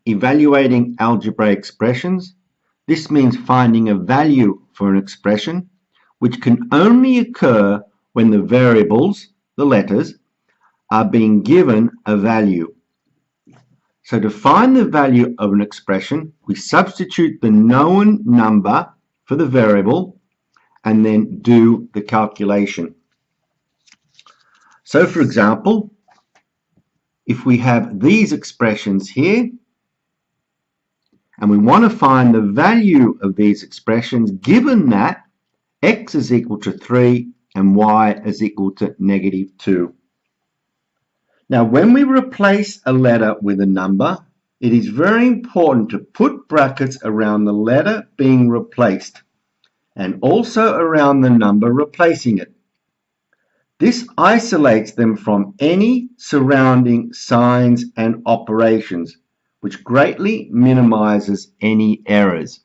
evaluating algebraic expressions. This means finding a value for an expression, which can only occur when the variables, the letters, are being given a value. So to find the value of an expression, we substitute the known number for the variable and then do the calculation. So for example, if we have these expressions here, and we want to find the value of these expressions given that x is equal to 3 and y is equal to -2. Now, when we replace a letter with a number, it is very important to put brackets around the letter being replaced and also around the number replacing it. This isolates them from any surrounding signs and operations, which greatly minimizes any errors.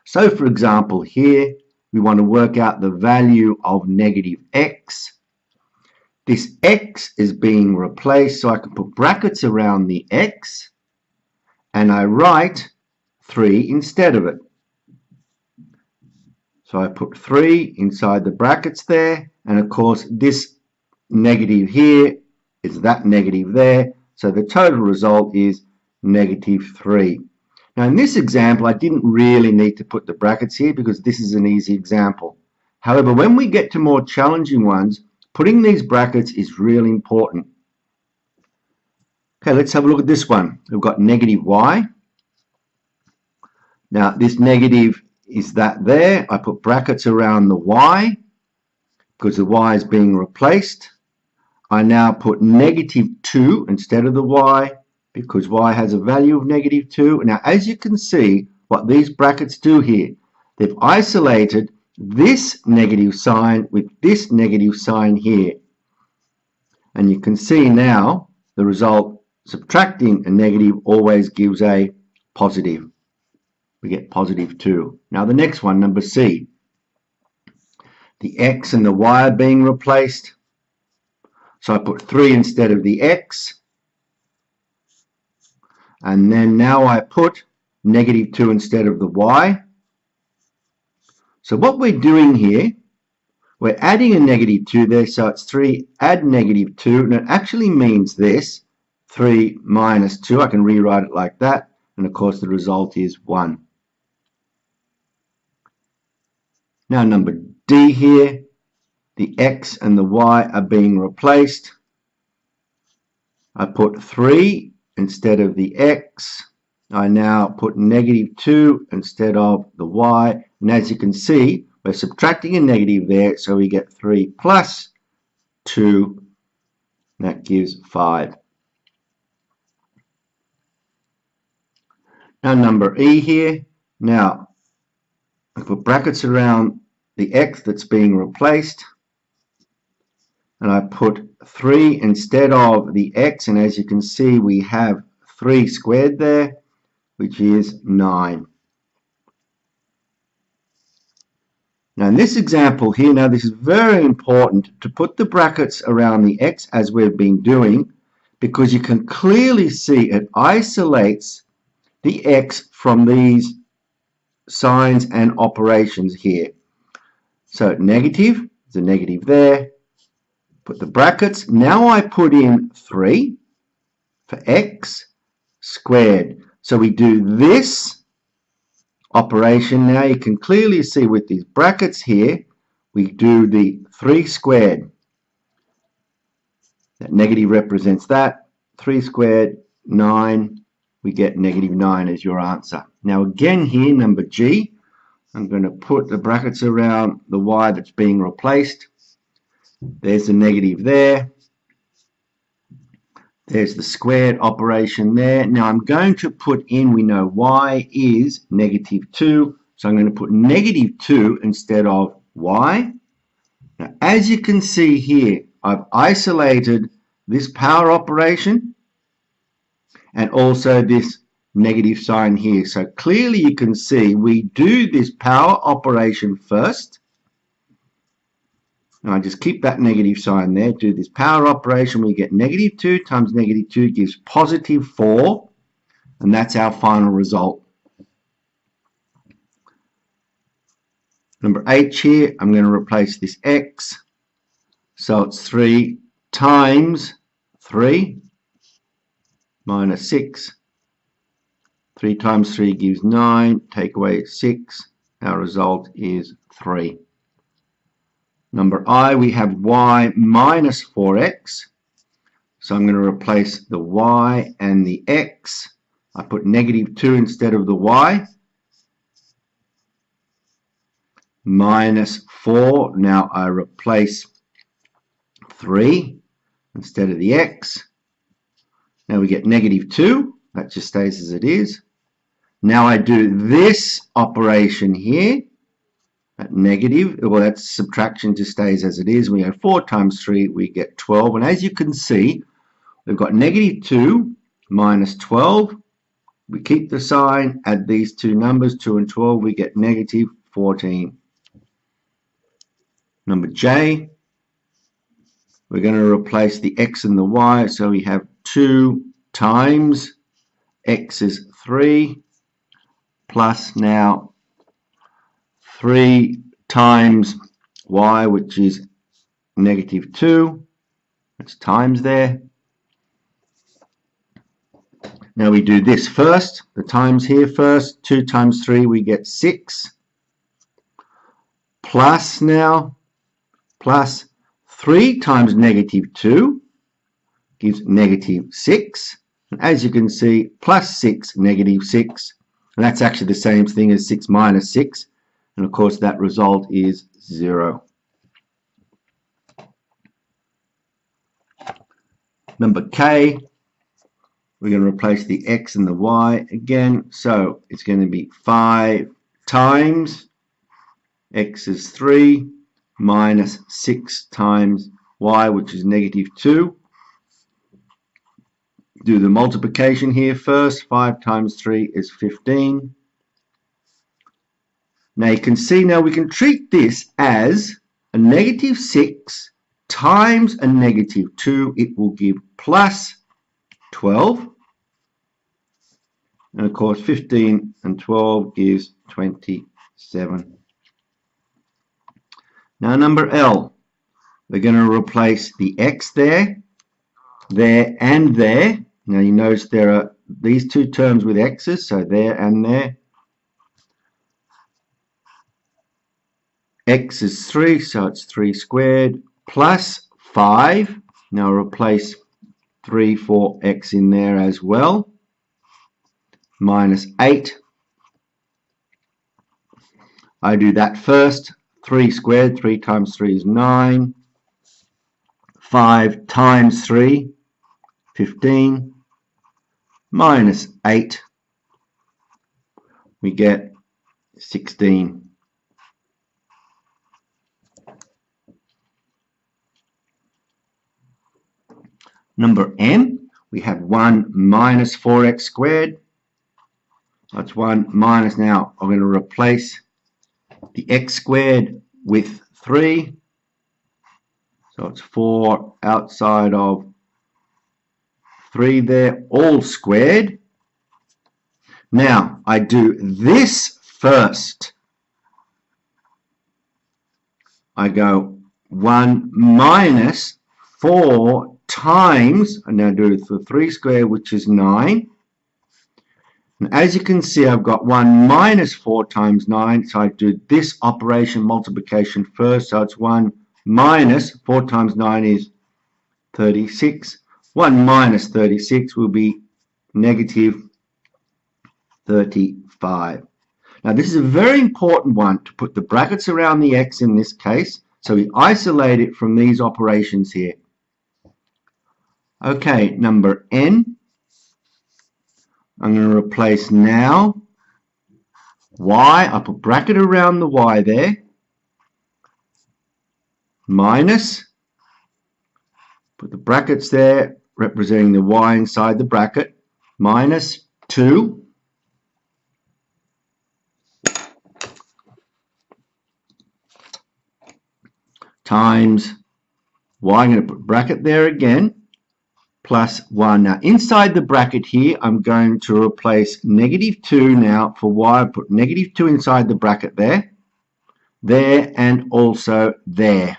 So, for example, here we want to work out the value of -x. This x is being replaced, so I can put brackets around the x and I write 3 instead of it. So I put 3 inside the brackets there, and of course this negative here is that negative there, so the total result is -3. Now in this example I didn't really need to put the brackets here because this is an easy example. However, when we get to more challenging ones, putting these brackets is really important. Okay, let's have a look at this one. We've got -y. Now this negative is that there. I put brackets around the y because the y is being replaced. I now put -2 instead of the y because y has a value of -2. Now as you can see, what these brackets do here, they've isolated this negative sign with this negative sign here. And you can see now the result, subtracting a negative always gives a positive. We get +2. Now the next one, number C. The x and the y are being replaced. So I put 3 instead of the x. And then now I put -2 instead of the y. So what we're doing here, we're adding a -2 there, so it's 3 add -2, and it actually means this, 3 minus 2. I can rewrite it like that, and of course the result is 1. Now number D here, the x and the y are being replaced. I put 3 instead of the x. I now put -2 instead of the y, and as you can see, we're subtracting a negative there, so we get 3 plus 2, that gives 5. Now number E here, now I put brackets around the x that's being replaced, and I put 3 instead of the x, and as you can see we have 3 squared there, which is 9. Now in this example here, now this is very important to put the brackets around the x as we've been doing, because you can clearly see it isolates the x from these signs and operations here. So negative, there's a negative there, put the brackets. Now I put in 3 for x squared. So we do this operation. Now you can clearly see with these brackets here, we do the 3 squared. That negative represents that. 3 squared, 9. We get -9 as your answer. Now again here, number G, I'm going to put the brackets around the y that's being replaced. There's the negative there. There's the squared operation there. Now I'm going to put in, we know y is -2, so I'm going to put -2 instead of y. Now as you can see here, I've isolated this power operation and also this negative sign here. So clearly you can see we do this power operation first. And I just keep that negative sign there, do this power operation, we get -2 times -2 gives +4. And that's our final result. Number H here, I'm going to replace this x. So it's 3 times 3 minus 6. 3 times 3 gives 9. Take away 6. Our result is 3. Number I, we have y minus 4x. So I'm going to replace the y and the x. I put negative 2 instead of the y. Minus 4. Now I replace 3 instead of the x. Now we get negative 2. That just stays as it is. Now I do this operation here. At negative, well, that's subtraction, just stays as it is. We have 4 times 3, we get 12. And as you can see, we've got negative 2 minus 12. We keep the sign, add these two numbers, 2 and 12, we get negative 14. Number J, we're going to replace the x and the y, so we have 2 times x is 3 plus now 3 times y, which is negative 2. That's times there. Now we do this first, the times here first. 2 times 3, we get 6. Plus now, plus 3 times negative 2 gives negative 6. And as you can see, plus 6, negative 6. And that's actually the same thing as 6 minus 6. And of course, that result is 0. Number K, we're going to replace the x and the y again. So it's going to be 5 times x is 3 minus 6 times y, which is negative 2. Do the multiplication here first. 5 times 3 is 15. Now you can see, now we can treat this as a negative 6 times a negative 2. It will give plus 12. And of course 15 and 12 gives 27. Now number L, we're going to replace the x there, and there. Now you notice there are these two terms with x's, so there and there. X is 3, so it's 3 squared, plus 5. Now replace 3 for x in there as well. Minus 8. I do that first. 3 squared, 3 times 3 is 9. 5 times 3, 15. Minus 8. We get 16. Number N, we have 1 minus 4x squared. That's 1 minus, now I'm going to replace the x squared with 3. So it's 4 outside of 3 there, all squared. Now I do this first. I go 1 minus 4 times, and now do it for 3 squared, which is 9. And as you can see, I've got 1 minus 4 times 9, so I do this operation multiplication first. So it's 1 minus 4 times 9 is 36. 1 minus 36 will be negative 35. Now this is a very important one, to put the brackets around the x in this case, so we isolate it from these operations here. Okay, number N, I'm going to replace now y, I put bracket around the y there, minus, put the brackets there representing the y inside the bracket, minus 2 times y, I'm going to put bracket there again, plus 1. Now, inside the bracket here, I'm going to replace -2 now for y. I put -2 inside the bracket there, and also there.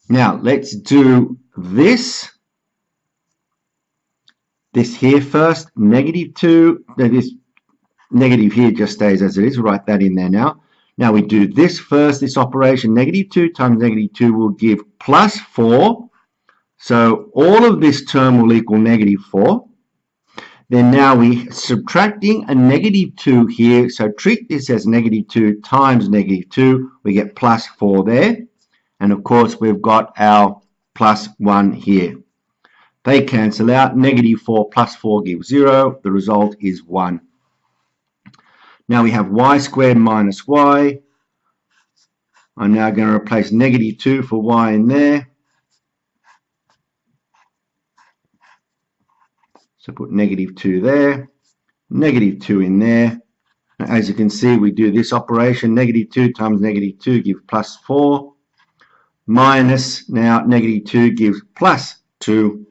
Now, let's do this here first. -2, this negative here just stays as it is. Write that in there now. Now we do this first, this operation. -2 times -2 will give +4. So all of this term will equal -4. Then now we're subtracting a -2 here. So treat this as -2 times -2. We get +4 there. And of course, we've got our +1 here. They cancel out. -4 plus 4 gives 0. The result is 1. Now we have y squared minus y. I'm now going to replace -2 for y in there. So put -2 there, -2 in there. Now, as you can see, we do this operation. -2 times -2 gives +4. Minus, now -2 gives +2.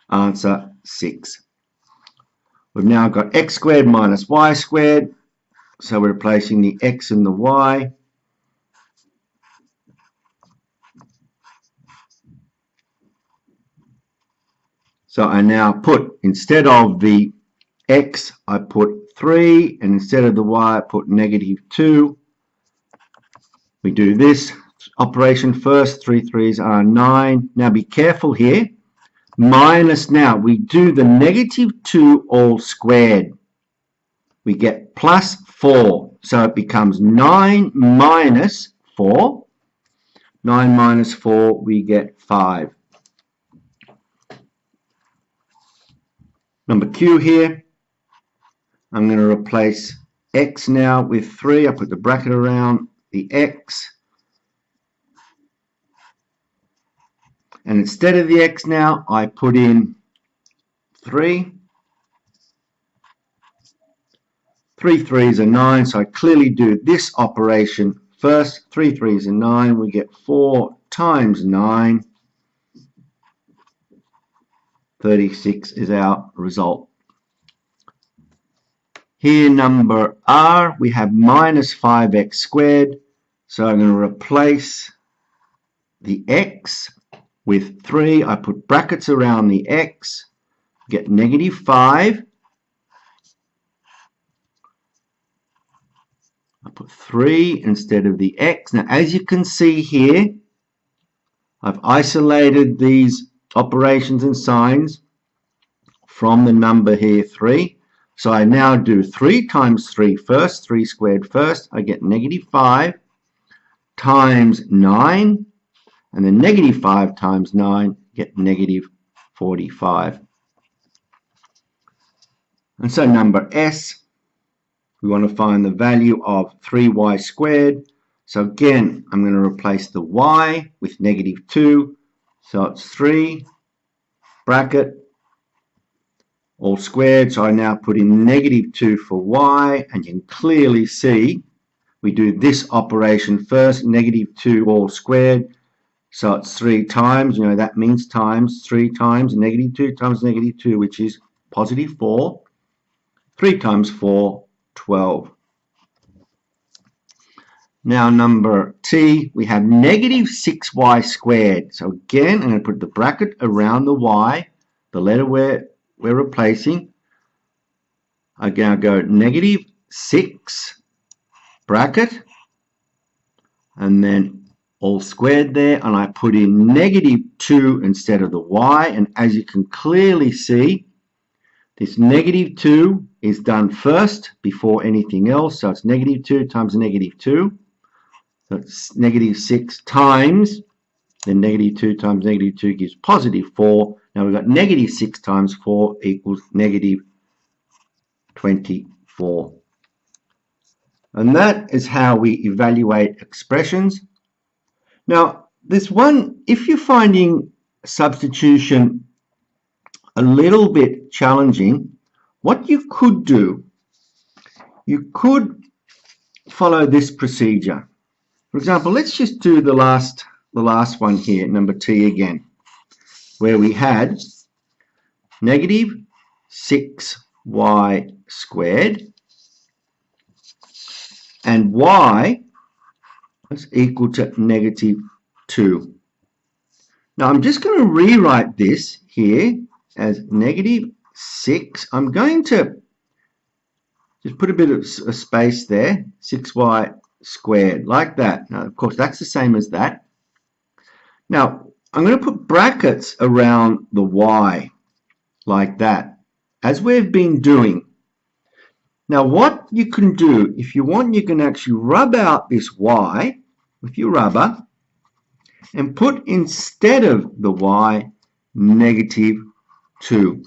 Answer 6. We've now got x squared minus y squared. So we're replacing the x and the y. So I now put, instead of the x, I put 3, and instead of the y, I put -2. We do this operation first. 3 3s are 9. Now be careful here. Minus, now we do the -2 all squared. We get +4. So it becomes 9 minus 4. 9 minus 4, we get 5. Number Q here. I'm going to replace x now with 3. I put the bracket around the x. And instead of the x now, I put in 3. 3 3s are 9, so I clearly do this operation first. 3 3s are 9. We get 4 times 9. 36 is our result. Here, number R, we have minus 5x squared. So I'm going to replace the x with 3. I put brackets around the x, get -5. I put 3 instead of the x. Now, as you can see here, I've isolated these operations and signs from the number here 3. So I now do 3 times 3 first, 3 squared first. I get -5 times 9. And then -5 times 9, get -45. And so number S, we want to find the value of 3y squared. So again, I'm going to replace the y with -2. So it's 3, bracket, all squared. So I now put in -2 for y, and you can clearly see we do this operation first, -2 all squared. So it's 3 times, that means times, 3 times -2 times -2, which is +4. 3 times 4, 12. Now number T, we have -6y squared. So again, I'm going to put the bracket around the y, the letter we're replacing. Again, I'll go -6, bracket, and then all squared there, and I put in -2 instead of the y. And as you can clearly see, this -2 is done first before anything else. So it's -2 times -2. So it's -6 times, then -2 times -2 gives +4. Now we've got -6 times 4 equals -24. And that is how we evaluate expressions. Now, there's one, if you're finding substitution a little bit challenging, what you could do, you could follow this procedure. For example, let's just do the last the last one here, number T again, where we had negative 6y squared and y is equal to negative 2. Now I'm just going to rewrite this here as negative 6. I'm going to just put a bit of a space there, 6y squared, like that. Now, of course, that's the same as that. Now, I'm going to put brackets around the y, like that, as we've been doing. Now, what you can do, if you want, you can actually rub out this y with your rubber and put instead of the y, negative 2.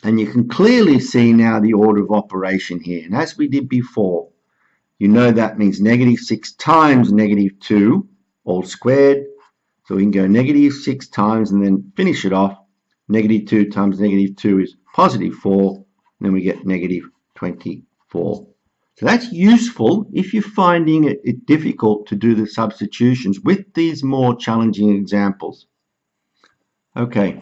And you can clearly see now the order of operation here. And as we did before, you know that means negative 6 times negative 2, all squared. So we can go negative 6 times and then finish it off. Negative 2 times negative 2 is positive 4. And then we get negative 24. So that's useful if you're finding it difficult to do the substitutions with these more challenging examples. Okay.